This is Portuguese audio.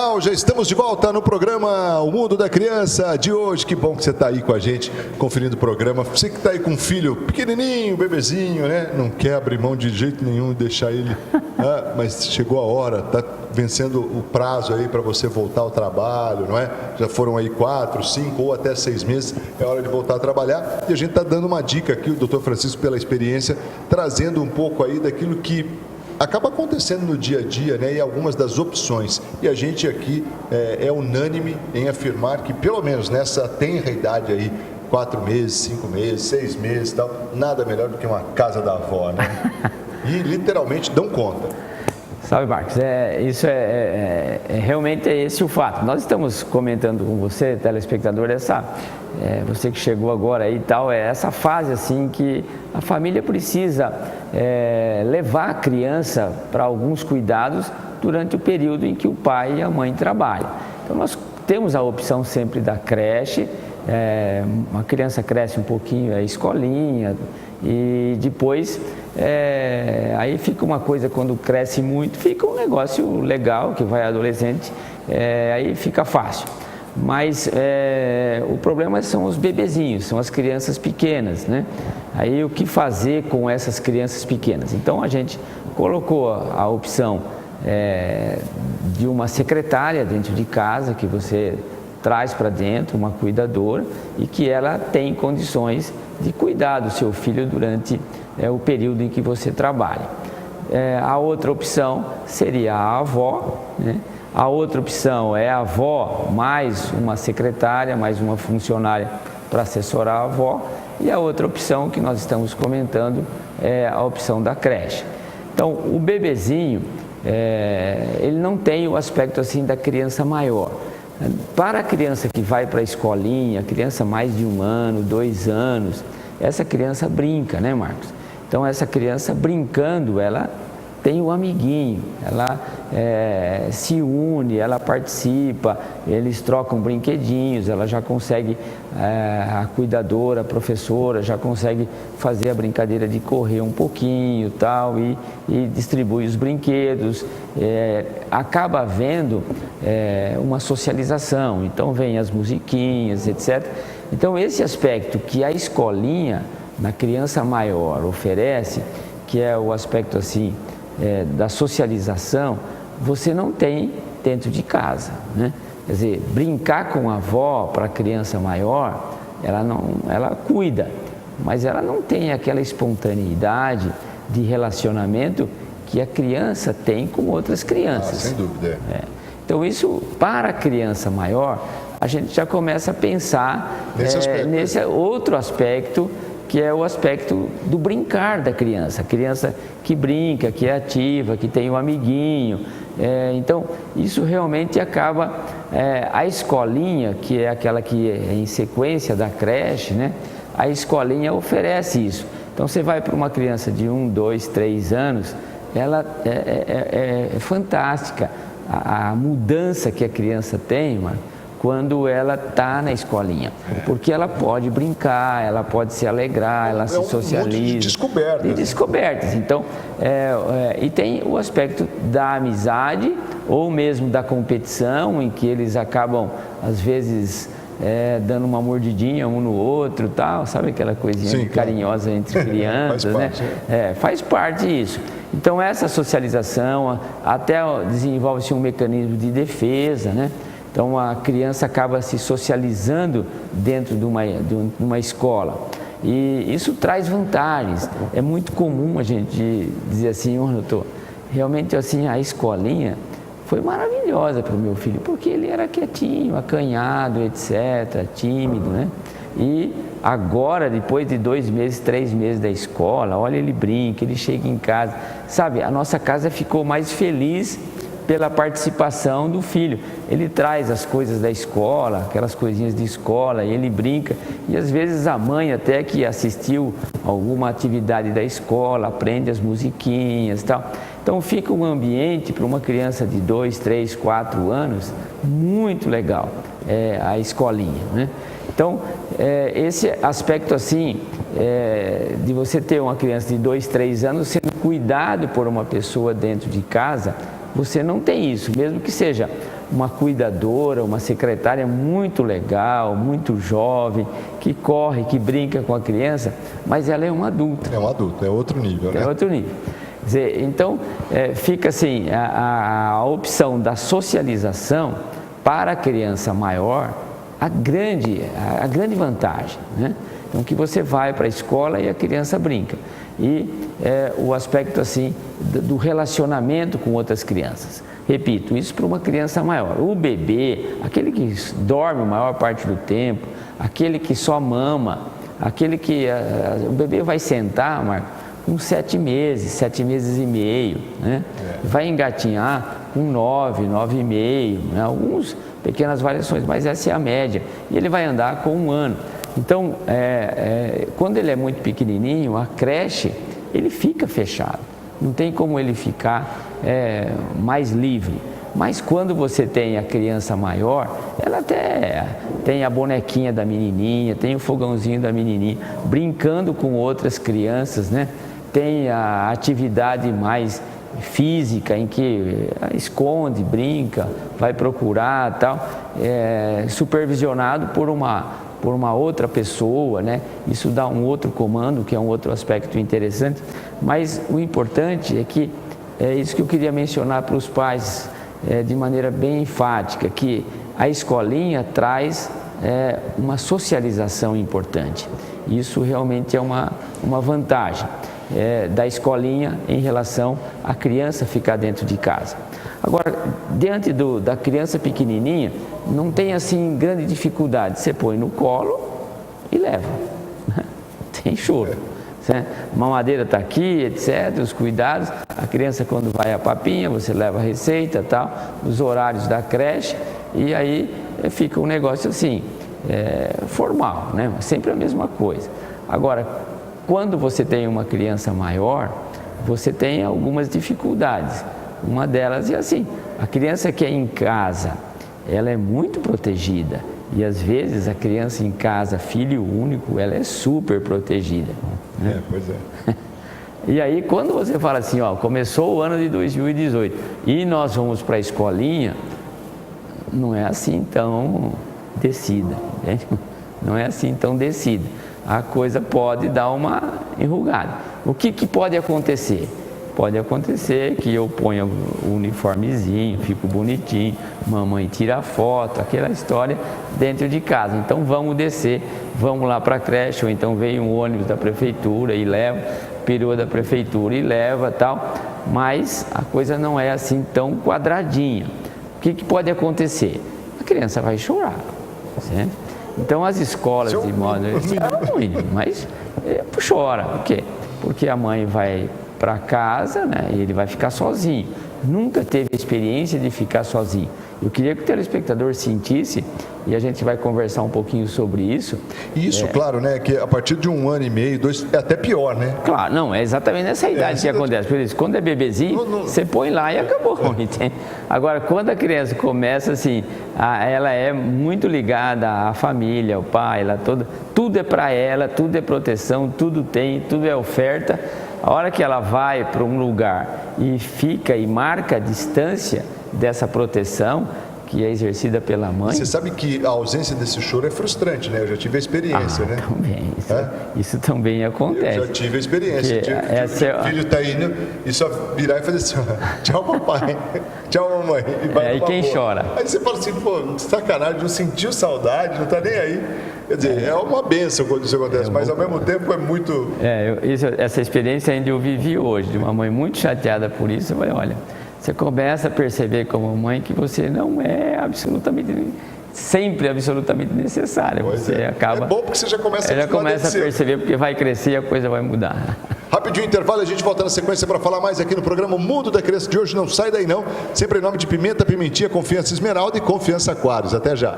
Legal, já estamos de volta no programa O Mundo da Criança de hoje. Que bom que você está aí com a gente, conferindo o programa. Você que está aí com um filho pequenininho, bebezinho, né? Não quer abrir mão de jeito nenhum e deixar ele... mas chegou a hora, está vencendo o prazo aí para você voltar ao trabalho, não é? Já foram aí 4, 5 ou até 6 meses, é hora de voltar a trabalhar. E a gente está dando uma dica aqui, o doutor Francisco, pela experiência, trazendo um pouco aí daquilo que acaba acontecendo no dia a dia, né, e algumas das opções. E a gente aqui é unânime em afirmar que, pelo menos nessa tenra idade aí, 4 meses, 5 meses, 6 meses e tal, nada melhor do que uma casa da avó, né? E literalmente dão conta. Sabe, Marcos, realmente é esse o fato. Nós estamos comentando com você, telespectador, você que chegou agora aí e tal, essa fase assim que a família precisa levar a criança para alguns cuidados durante o período em que o pai e a mãe trabalham. Então nós temos a opção sempre da creche, uma criança cresce um pouquinho, escolinha, e depois aí fica uma coisa, quando cresce muito, fica um negócio legal, que vai adolescente, aí fica fácil. Mas o problema são os bebezinhos, são as crianças pequenas, né? Aí o que fazer com essas crianças pequenas? Então a gente colocou a opção de uma secretária dentro de casa, que você traz para dentro, uma cuidadora, e que ela tem condições de cuidar do seu filho durante o período em que você trabalha. A outra opção seria a avó, né? A outra opção é a avó mais uma secretária, mais uma funcionária para assessorar a avó. E a outra opção que nós estamos comentando é a opção da creche. Então, o bebezinho, ele não tem o aspecto assim da criança maior. Para a criança que vai para a escolinha, criança mais de 1 ano, 2 anos, essa criança brinca, né, Marcos? Então, essa criança brincando, ela tem um amiguinho, ela se une, ela participa, eles trocam brinquedinhos, ela já consegue, a cuidadora, a professora, já consegue fazer a brincadeira de correr um pouquinho tal, e distribui os brinquedos, acaba havendo uma socialização, então vem as musiquinhas, etc. Então esse aspecto que a escolinha, na criança maior, oferece, que é o aspecto assim, da socialização, você não tem dentro de casa, né? Quer dizer, brincar com a avó para a criança maior, ela cuida, mas ela não tem aquela espontaneidade de relacionamento que a criança tem com outras crianças. Sem dúvida. Então isso, para a criança maior, a gente já começa a pensar nesse outro aspecto, que é o aspecto do brincar da criança. A criança que brinca, que é ativa, que tem um amiguinho. Então, isso realmente acaba... a escolinha, que é aquela que é em sequência da creche, né? A escolinha oferece isso. Então, você vai para uma criança de 1, 2, 3 anos, ela é fantástica. A mudança que a criança tem, quando ela está na escolinha, porque ela pode brincar, ela pode se alegrar, ela se socializa. Um monte de descobertas. De descobertas. Então, e tem o aspecto da amizade, ou mesmo da competição, em que eles acabam, às vezes, dando uma mordidinha um no outro, tal, sabe aquela coisinha carinhosa entre crianças, faz parte, né? Faz parte isso. Então, essa socialização, até desenvolve-se um mecanismo de defesa, né? Então, a criança acaba se socializando dentro de uma escola. E isso traz vantagens. É muito comum a gente dizer assim, doutor, realmente assim, a escolinha foi maravilhosa para o meu filho, porque ele era quietinho, acanhado, etc., tímido, né? E agora, depois de 2 meses, 3 meses da escola, olha, ele brinca, ele chega em casa. Sabe, a nossa casa ficou mais feliz pela participação do filho. Ele traz as coisas da escola, aquelas coisinhas de escola, e ele brinca. E às vezes a mãe, até que assistiu alguma atividade da escola, aprende as musiquinhas e tal. Então fica um ambiente para uma criança de 2, 3, 4 anos muito legal, a escolinha, né? Então, esse aspecto assim, de você ter uma criança de 2, 3 anos sendo cuidado por uma pessoa dentro de casa, você não tem isso, mesmo que seja uma cuidadora, uma secretária muito legal, muito jovem, que corre, que brinca com a criança, mas ela é um adulto. É um adulto, é outro nível, né? É outro nível. Quer dizer, então, fica assim, a opção da socialização para a criança maior, a grande vantagem, né? Então, que você vai para a escola e a criança brinca. E o aspecto assim do relacionamento com outras crianças. Repito, isso para uma criança maior. O bebê, aquele que dorme a maior parte do tempo, aquele que só mama, aquele que o bebê vai sentar, Marco, com 7 meses, 7 meses e meio, né? Vai engatinhar com 9, 9,5, né? Algumas pequenas variações, mas essa é a média. E ele vai andar com 1 ano. Então, quando ele é muito pequenininho, a creche, ele fica fechado. Não tem como ele ficar mais livre. Mas quando você tem a criança maior, ela até tem a bonequinha da menininha, tem o fogãozinho da menininha, brincando com outras crianças, né? Tem a atividade mais física, em que esconde, brinca, vai procurar, tal, supervisionado por uma outra pessoa, né? Isso dá um outro comando, que é um outro aspecto interessante, mas o importante é que, é isso que eu queria mencionar para os pais, de maneira bem enfática, que a escolinha traz uma socialização importante. Isso realmente é uma vantagem da escolinha em relação à criança ficar dentro de casa. Agora, diante da criança pequenininha, não tem assim grande dificuldade. Você põe no colo e leva. Tem choro. Mamadeira está aqui, etc. Os cuidados. A criança, quando vai a papinha, você leva a receita, tal, os horários da creche, e aí fica um negócio assim, formal, né? Sempre a mesma coisa. Agora, quando você tem uma criança maior, você tem algumas dificuldades. Uma delas é assim, a criança que é em casa, ela é muito protegida. E às vezes a criança em casa, filho único, ela é super protegida. Né? Pois é. E aí quando você fala assim, ó, começou o ano de 2018 e nós vamos para a escolinha, não é assim tão descida, entende? Não é assim tão descida. A coisa pode dar uma enrugada. O que pode acontecer? Pode acontecer que eu ponha o uniformezinho, fico bonitinho, mamãe tira a foto, aquela história dentro de casa. Então vamos descer, vamos lá para a creche, ou então vem um ônibus da prefeitura e leva, perua da prefeitura e leva, tal. Mas a coisa não é assim tão quadradinha. O que pode acontecer? A criança vai chorar, certo? Então as escolas de modo mas chora. Por quê? Porque a mãe vai para casa, né, e ele vai ficar sozinho. Nunca teve a experiência de ficar sozinho. Eu queria que o telespectador sentisse, e a gente vai conversar um pouquinho sobre isso. Isso, claro, né? Que a partir de 1 ano e meio, 2, é até pior, né? Claro, não, é exatamente nessa idade que acontece. Por isso, quando é bebezinho, você põe lá e acabou, entende? Agora, quando a criança começa assim, ela é muito ligada à família, ao pai, tudo é para ela, tudo é proteção, tudo é oferta. A hora que ela vai para um lugar e fica e marca a distância dessa proteção que é exercida pela mãe... Você sabe que a ausência desse choro é frustrante, né? Eu já tive a experiência, né? Também, isso também acontece. Eu já tive a experiência. O filho está indo e só virar e fazer assim, tchau papai, tchau mamãe. E quem chora? Aí você fala assim, pô, sacanagem, não sentiu saudade, não está nem aí. Quer dizer, é uma bênção quando isso acontece, mas ao mesmo tempo é muito... Essa experiência ainda eu vivi hoje, de uma mãe muito chateada por isso. Eu falei, olha, você começa a perceber como mãe que você não é sempre absolutamente necessária. Você acaba... É bom porque você já começa a perceber, porque vai crescer e a coisa vai mudar. Rapidinho intervalo, a gente volta na sequência para falar mais aqui no programa Mundo da Criança de hoje. Não sai daí não, sempre em nome de Pimenta, Pimentinha, Confiança Esmeralda e Confiança Aquários. Até já.